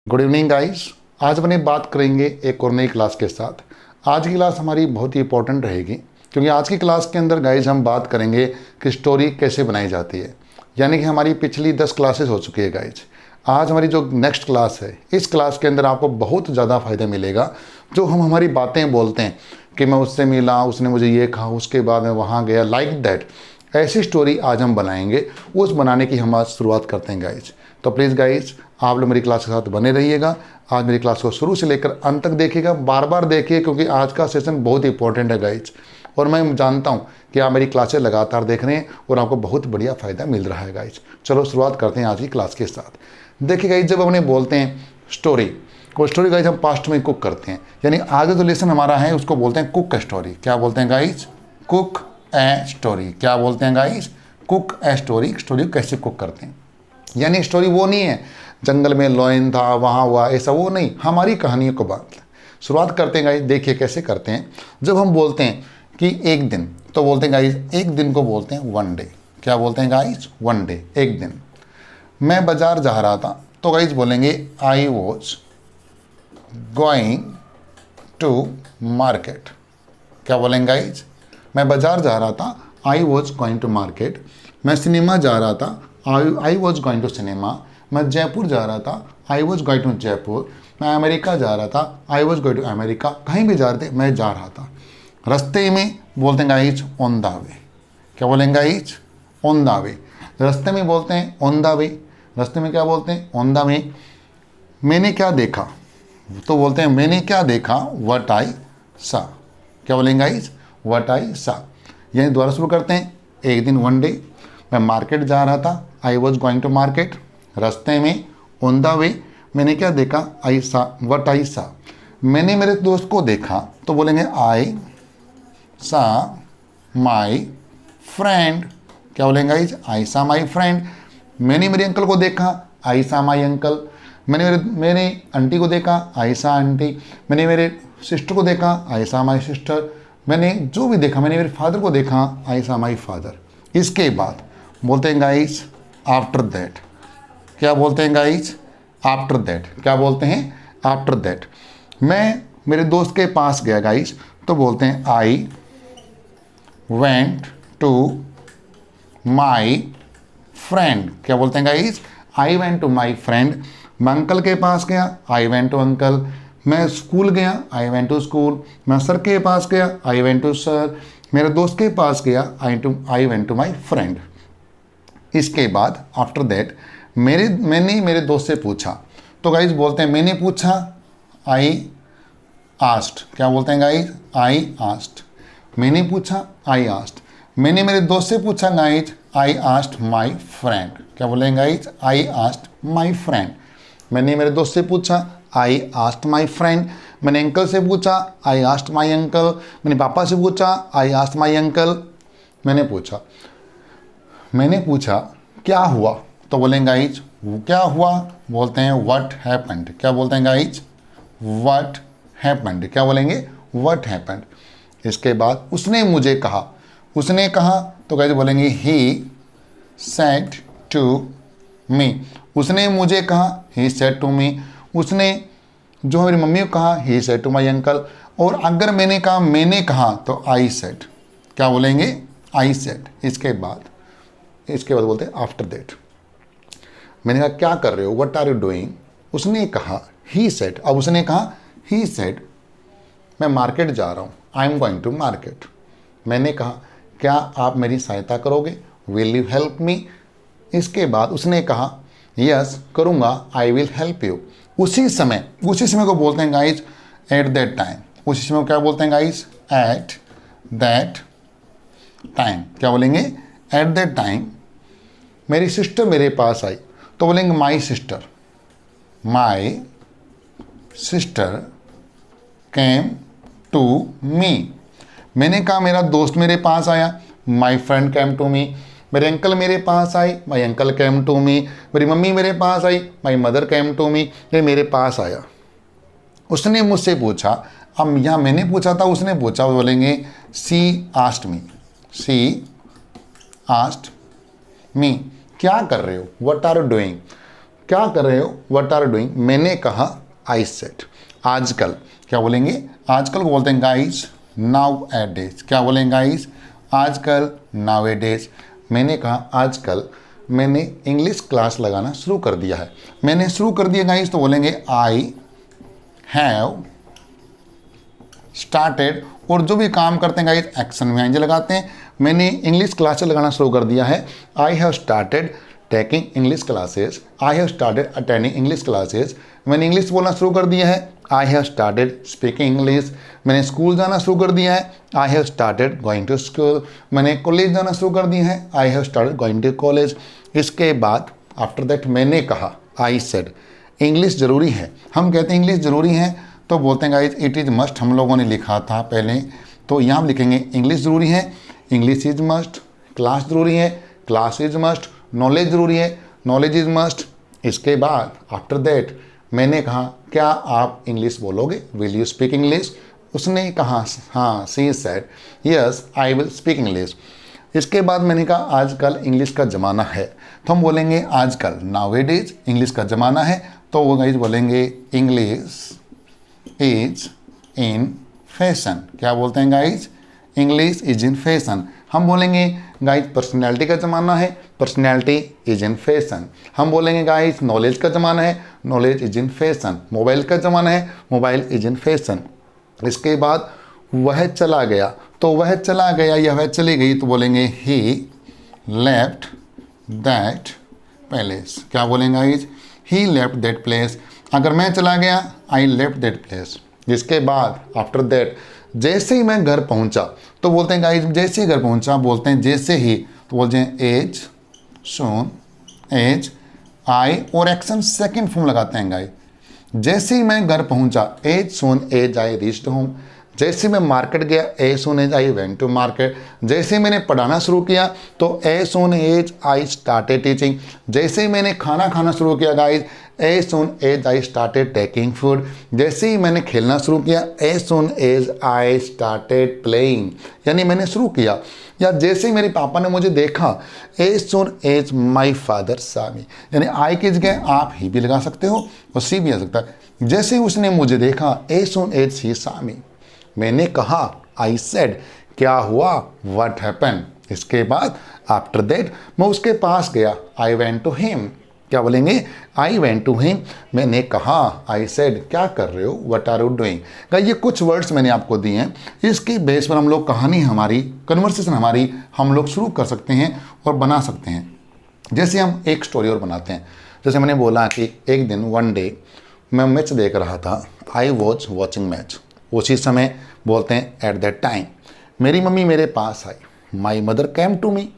Good evening guys. आज अपनी बात करेंगे एक और नई क्लास के साथ। आज की क्लास हमारी बहुत ही इंपॉर्टेंट रहेगी क्योंकि आज की क्लास के अंदर गाइस हम बात करेंगे कि स्टोरी कैसे बनाई जाती है। यानी कि हमारी पिछली 10 क्लासेस हो चुकी है गाइस। आज हमारी जो नेक्स्ट क्लास है, इस क्लास के अंदर आपको बहुत ज़्यादा फ़ायदा मिलेगा। जो हम हमारी बातें बोलते हैं कि मैं उससे मिला, उसने मुझे ये कहा, उसके बाद मैं वहाँ गया, लाइक दैट, ऐसी स्टोरी आज हम बनाएंगे। उस बनाने की हम आज शुरुआत करते हैं गाइज। तो प्लीज़ गाइज आप लोग मेरी क्लास के साथ बने रहिएगा। आज मेरी क्लास को शुरू से लेकर अंत तक देखिएगा, बार बार देखिए क्योंकि आज का सेशन बहुत इंपॉर्टेंट है गाइज। और मैं जानता हूँ कि आप मेरी क्लासें लगातार देख रहे हैं और आपको बहुत बढ़िया फ़ायदा मिल रहा है गाइज। चलो शुरुआत करते हैं आज की क्लास के साथ। देखिए गाइज, जब अपने बोलते हैं स्टोरी, वो स्टोरी गाइज हम पास्ट में कुक करते हैं। यानी आगे जो लेसन हमारा है उसको बोलते हैं कुक स्टोरी। क्या बोलते हैं गाइज? Cook a story. क्या बोलते हैं guys? Cook a story. Story को कैसे कुक करते हैं, यानी स्टोरी वो नहीं है जंगल में लॉयन था, वहाँ हुआ, ऐसा वो नहीं, हमारी कहानियों को बात शुरुआत करते हैं गाइज। देखिए कैसे करते हैं। जब हम बोलते हैं कि एक दिन, तो बोलते हैं गाइज एक दिन को बोलते हैं वन डे। क्या बोलते हैं गाइज? वन डे, एक दिन। मैं बाजार जा रहा था, तो गाइज बोलेंगे I was going to market. क्या बोलेंगे गाइज? मैं बाजार जा रहा था, I was going to market. मैं सिनेमा जा रहा था, I was going to cinema. मैं जयपुर जा रहा था, I was going to Jaipur. मैं अमेरिका जा रहा था, I was going to America. कहीं भी जा रहे थे, मैं जा रहा था। रास्ते में बोलते हैं गाइज ऑन द वे। क्या बोलेंगे गाइज? On the way. रास्ते में बोलते हैं ऑन द वे। रास्ते में क्या बोलते हैं? ऑन द वे। मैंने क्या देखा, तो बोलते हैं मैंने क्या देखा, व्हाट आई सा। क्या बोलेंगे गाइज? व्हाट आई सा। यानी दोबारा शुरू करते हैं। एक दिन वन डे, मैं मार्केट जा रहा था, I was going to market. रास्ते में ऑन द वे, मैंने क्या देखा, आई सा, व्हाट आई सा। मैंने मेरे दोस्त को देखा, तो बोलेंगे आई सा माई फ्रेंड। क्या बोलेंगे गाइज? आई सा माई फ्रेंड। मैंने मेरे अंकल को देखा, आई सा माई अंकल। मैंने मेरे आंटी को देखा, आई सा आंटी। मैंने मेरे सिस्टर को देखा, आई सा माई सिस्टर। मैंने जो भी देखा, मैंने मेरे फादर को देखा, आई सा माई फादर। इसके बाद बोलते हैं गाइज आफ्टर दैट। क्या बोलते हैं गाइज? After that. क्या बोलते हैं? After that. मैं मेरे दोस्त के पास गया गाइज, तो बोलते हैं I went to my friend. क्या बोलते हैं guys? I went to my friend. मैं अंकल के पास गया, आई वेंट टू अंकल। मैं स्कूल गया, आई वेंट टू स्कूल। मैं सर के पास गया, आई वेंट टू सर। मेरे दोस्त के पास गया, I went to my friend. इसके बाद आफ्टर दैट मैंने मेरे दोस्त से पूछा, तो गाइज बोलते हैं मैंने पूछा, आई आस्ट। क्या बोलते हैं गाइज? I asked. मैंने पूछा, आई आस्ट। मैंने मेरे दोस्त से पूछा guys, I asked my friend. क्या बोलेंगे guys? I asked my friend. मैंने मेरे दोस्त से पूछा, आई आस्ट माई फ्रेंड। मैंने अंकल से पूछा, आई आस्ट माई अंकल। मैंने पापा से पूछा, आई आस्ट माई अंकल। मैंने पूछा क्या हुआ, तो बोलेंगे गाइज क्या हुआ, बोलते हैं व्हाट हैपेंड। क्या बोलते हैं गाइज? What happened. क्या बोलेंगे? What happened. इसके बाद उसने मुझे कहा, उसने कहा, तो गाइज बोलेंगे ही सेड टू मी। उसने मुझे कहा, ही सेड टू मी। उसने जो मेरी मम्मी को कहा, he said to my uncle. और अगर मैंने कहा तो आई सेड। क्या बोलेंगे? I said. इसके बाद बोलते हैं आफ्टर दैट। मैंने कहा क्या कर रहे हो, व्हाट आर यू डूइंग। उसने कहा ही सेड। अब उसने कहा ही सेड मैं मार्केट जा रहा हूँ, I am going to market. मैंने कहा क्या आप मेरी सहायता करोगे, विल यू हेल्प मी। इसके बाद उसने कहा यस करूँगा, आई विल हेल्प यू। उसी समय को बोलते हैं गाइज एट दैट टाइम। उसी समय को क्या बोलते हैं गाइज? Eight that time. क्या बोलेंगे? एट दैट टाइम मेरी सिस्टर मेरे पास आई, तो बोलेंगे my sister. My sister came to me. मैंने कहा मेरा दोस्त मेरे पास आया, माई फ्रेंड केम टू मी। मेरे अंकल मेरे पास आई, my uncle came to me. मेरी मम्मी मेरे पास आई, माई मदर केम टू मी। ये मेरे पास आया। उसने मुझसे पूछा, अब यहाँ मैंने पूछा था, उसने पूछा, बोलेंगे सी आस्ट मी। सी आस्ट मी। क्या कर रहे हो, व्हाट आर यू डूइंग। क्या कर रहे हो, व्हाट आर डूइंग। मैंने कहा आई सेड। आजकल क्या बोलेंगे, आजकल को बोलते हैं गाइज नाउ ए डेज। क्या बोलेंगे गाइज, आजकल नाउ ए डेज। मैंने कहा आजकल मैंने इंग्लिश क्लास लगाना शुरू कर दिया है। मैंने शुरू कर दिया गाइज तो बोलेंगे आई हैव स्टार्टेड। और जो भी काम करते हैं गाइज एक्शन में आएंगे लगाते हैं। मैंने इंग्लिश क्लासेस लगाना शुरू कर दिया है। I have started taking English classes. I have started attending English classes. मैंने इंग्लिश बोलना शुरू कर दिया है। I have started speaking English. मैंने स्कूल जाना शुरू कर दिया है। I have started going to school. मैंने कॉलेज जाना शुरू कर दिया है। I have started going to college. इसके बाद आफ्टर दैट मैंने कहा आई सेड। इंग्लिश ज़रूरी है। हम कहते हैं इंग्लिश ज़रूरी है तो बोलते हैं गाइज इट इज़ मस्ट। हम लोगों ने लिखा था पहले, तो यहाँ हम लिखेंगे इंग्लिश ज़रूरी है, इंग्लिश इज मस्ट। क्लास ज़रूरी है, क्लास इज मस्ट। नॉलेज ज़रूरी है, नॉलेज इज मस्ट। इसके बाद आफ्टर दैट मैंने कहा क्या आप इंग्लिश बोलोगे, विल यू स्पीक इंग्लिश। उसने कहा हाँ, she said yes I will speak English. इसके बाद मैंने कहा आजकल इंग्लिश का ज़माना है, तो हम बोलेंगे आजकल नाउएडेज इंग्लिश का ज़माना है। तो वो गाइज बोलेंगे इंग्लिश इज इन फैशन। क्या बोलते हैं guys, English is in fashion. हम बोलेंगे गाइज पर्सनैलिटी का ज़माना है, पर्सनैलिटी इज इन फैशन। हम बोलेंगे गाइज नॉलेज का ज़माना है, knowledge is in fashion. Mobile का ज़माना है, मोबाइल इज इन फैशन। इसके बाद वह चला गया, तो वह चला गया या वह चली गई तो बोलेंगे ही लेफ्ट दैट प्लेस। क्या बोलेंगे guys, he left that place. अगर मैं चला गया आई लेफ्ट दैट प्लेस। जिसके बाद आफ्टर दैट जैसे ही मैं घर पहुंचा तो बोलते हैं गाइज जैसे ही घर पहुंचा बोलते हैं जैसे ही, तो बोलते हैं एज सोन एज आई और एक्शन सेकंड फॉर्म लगाते हैं गाइज। जैसे ही मैं घर पहुंचा as soon as I reached home. जैसे मैं मार्केट गया as soon as I went to market. जैसे मैंने पढ़ाना शुरू किया तो as soon as I started teaching. जैसे ही मैंने खाना खाना शुरू किया guys as soon as I started taking food. जैसे ही मैंने खेलना शुरू किया as soon as I started playing, यानी मैंने शुरू किया। या जैसे ही मेरे पापा ने मुझे देखा as soon as my father saw me, यानी आई की जगह आप ही भी लगा सकते हो और सी भी आ सकता है। जैसे ही उसने मुझे देखा एज सोन एज सी सा मी। मैंने कहा आई सेड। क्या हुआ, व्हाट हैपन। इसके बाद आफ्टर दैट मैं उसके पास गया आई वेंट टू हिम। क्या बोलेंगे, आई वेंट टू हिम। मैंने कहा आई सेड क्या कर रहे हो, व्हाट आर यू डूइंग। ये कुछ वर्ड्स मैंने आपको दिए हैं, इसके बेस पर हम लोग कहानी हमारी कन्वर्सेशन हमारी हम लोग शुरू कर सकते हैं और बना सकते हैं। जैसे हम एक स्टोरी और बनाते हैं। जैसे मैंने बोला कि एक दिन वन डे मैं मैच देख रहा था, आई वॉज वॉचिंग मैच। उसी समय बोलते हैं एट दैट टाइम मेरी मम्मी मेरे पास आई। My mother came to me.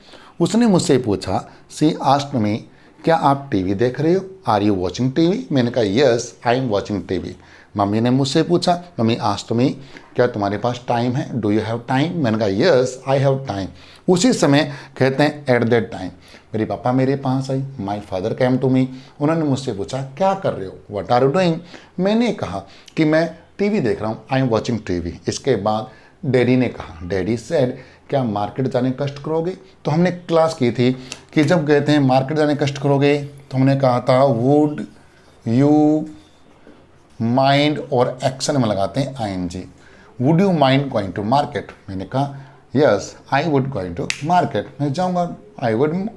उसने मुझसे पूछा सी आस्क्ड मी क्या आप टीवी देख रहे हो, आर यू वॉचिंग टीवी। मैंने कहा yes I am watching TV. Mummy ने मुझसे पूछा, मम्मी आस्क्ड मी क्या तुम्हारे पास टाइम है, डू यू हैव टाइम। मैंने कहा यस आई हैव टाइम। उसी समय कहते हैं एट दैट टाइम मेरे पापा मेरे पास आई। My father came to me. उन्होंने मुझसे पूछा क्या कर रहे हो, व्हाट आर यू डूइंग। मैंने कहा कि मैं टीवी देख रहा हूँ, आई एम वॉचिंग टीवी। इसके बाद डैडी ने कहा, डैडी सेड क्या मार्केट जाने कष्ट करोगे। तो हमने क्लास की थी कि जब कहते हैं मार्केट जाने कष्ट करोगे तो हमने कहा था वुड यू माइंड और एक्शन में लगाते हैं ING. Would you mind going to market. मैंने कहा yes I would going to market, मैं जाऊँगा, आई वुड।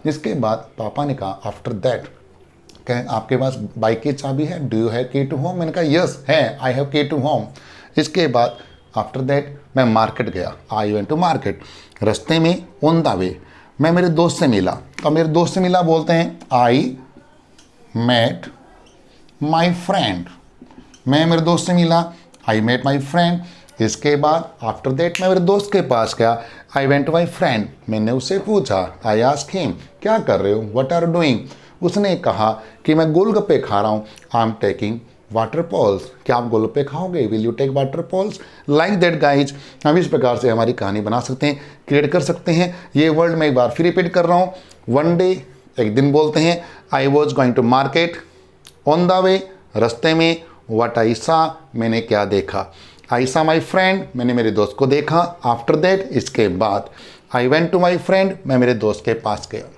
इसके बाद पापा ने कहा आफ्टर दैट कहें आपके पास बाइक की चाबी है, डू यू हैव की टू होम। मैंने कहा यस है, आई हैव की टू होम। इसके बाद आफ्टर दैट मैं मार्केट गया, आई वेंट टू मार्केट। रास्ते में ऑन द वे मैं मेरे दोस्त से मिला। तो मेरे दोस्त से मिला बोलते हैं आई मेट माई फ्रेंड। मैं मेरे दोस्त से मिला, आई मेट माई फ्रेंड। इसके बाद आफ्टर दैट मैं मेरे दोस्त के पास गया, I went to my friend. मैंने उससे पूछा, आई आस्क्ड हिम क्या कर रहे हो, व्हाट आर डूइंग। उसने कहा कि मैं गोलगप्पे खा रहा हूँ, I am taking water balls. क्या आप गोलगप्पे खाओगे, will you take water balls. Like that guys हम इस प्रकार से हमारी कहानी बना सकते हैं, क्रिएट कर सकते हैं। ये वर्ड मैं एक बार फिर रिपीट कर रहा हूँ। वन डे एक दिन बोलते हैं I was going to market, on the way रास्ते में, व्हाट आई सा मैंने क्या देखा, आई सा माई फ्रेंड मैंने मेरे दोस्त को देखा। आफ्टर दैट इसके बाद I went to my friend मैं मेरे दोस्त के पास गया।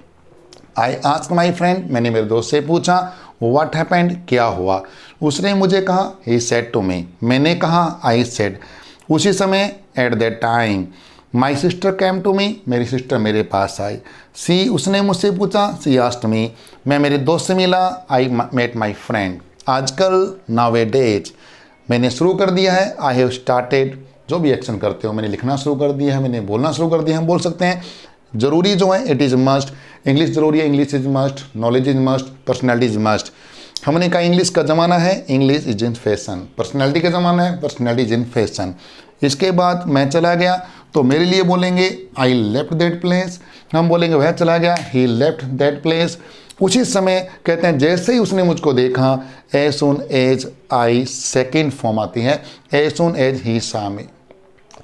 आई आस्क माई फ्रेंड मैंने मेरे दोस्त से पूछा, व्हाट हैपेंड, क्या हुआ। उसने मुझे कहा, ही सेड टू मी, मैंने कहा, आई सेड। उसी समय, at that time. My sister came to me, मेरी सिस्टर मेरे पास आई। सी, उसने मुझसे पूछा, सी आस्क्ड मी, मैं मेरे दोस्त से मिला, आई मेट माई फ्रेंड। आजकल, नाउअडेज, मैंने शुरू कर दिया है, आई हैव स्टार्टेड, जो भी एक्शन करते हो, मैंने लिखना शुरू कर दिया है, मैंने बोलना शुरू कर दिया है, हम बोल सकते हैं। जरूरी जो है, इट इज़ मस्ट, इंग्लिश जरूरी है, English is must, knowledge is must, personality is must. हमने कहा इंग्लिश का ज़माना है, English is in fashion. Personality का ज़माना है, पर्सनैलिटी इज इन फैशन। इसके बाद मैं चला गया, तो मेरे लिए बोलेंगे आई लेफ्ट दैट प्लेस, हम बोलेंगे वह चला गया, ही लेफ्ट दैट प्लेस। उसी समय कहते हैं जैसे ही उसने मुझको देखा, as soon as I, second form आती है, एज सुन एज ही सा मी,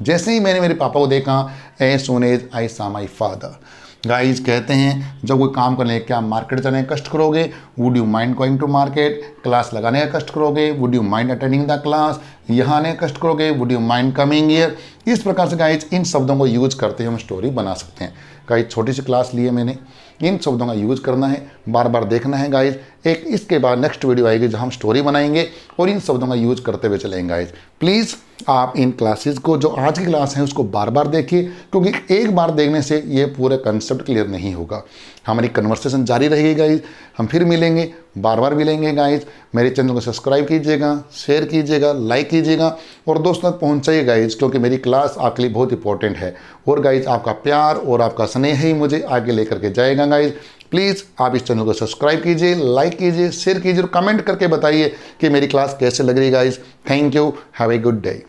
जैसे ही मैंने मेरे पापा को देखा, एज सुन एज आई सा माई फादर। गाइज कहते हैं जब कोई काम करने, क्या मार्केट जाने का कष्ट करोगे, would you mind going to market, class लगाने का कष्ट करोगे, would you mind attending the class, यहाँ आने का कष्ट करोगे, would you mind coming here. इस प्रकार से गाइज इन शब्दों को यूज करते हुए हम स्टोरी बना सकते हैं। गाइज छोटी सी क्लास ली है मैंने, इन शब्दों का यूज करना है, बार बार देखना है गाइज। एक इसके बाद नेक्स्ट वीडियो आएगी जहाँ हम स्टोरी बनाएंगे और इन शब्दों का यूज करते हुए चलेंगे गाइज। प्लीज़ आप इन क्लासेस को, जो आज की क्लास है उसको बार बार देखिए, क्योंकि एक बार देखने से ये पूरा कंसेप्ट क्लियर नहीं होगा। हमारी कन्वर्सेशन जारी रहेगी गाइज, हम फिर मिलेंगे, बार बार मिलेंगे गाइज। मेरे चैनल को सब्सक्राइब कीजिएगा, शेयर कीजिएगा, लाइक कीजिएगा और दोस्तों तक पहुँचाइए गाइज, क्योंकि मेरी क्लास आपके लिए बहुत इंपॉर्टेंट है। और गाइज आपका प्यार और आपका स्नेह ही मुझे आगे लेकर के जाएगा गाइज। प्लीज़ आप इस चैनल को सब्सक्राइब कीजिए, लाइक कीजिए, शेयर कीजिए और कमेंट करके बताइए कि मेरी क्लास कैसे लग रही guys. Thank you, have a good day.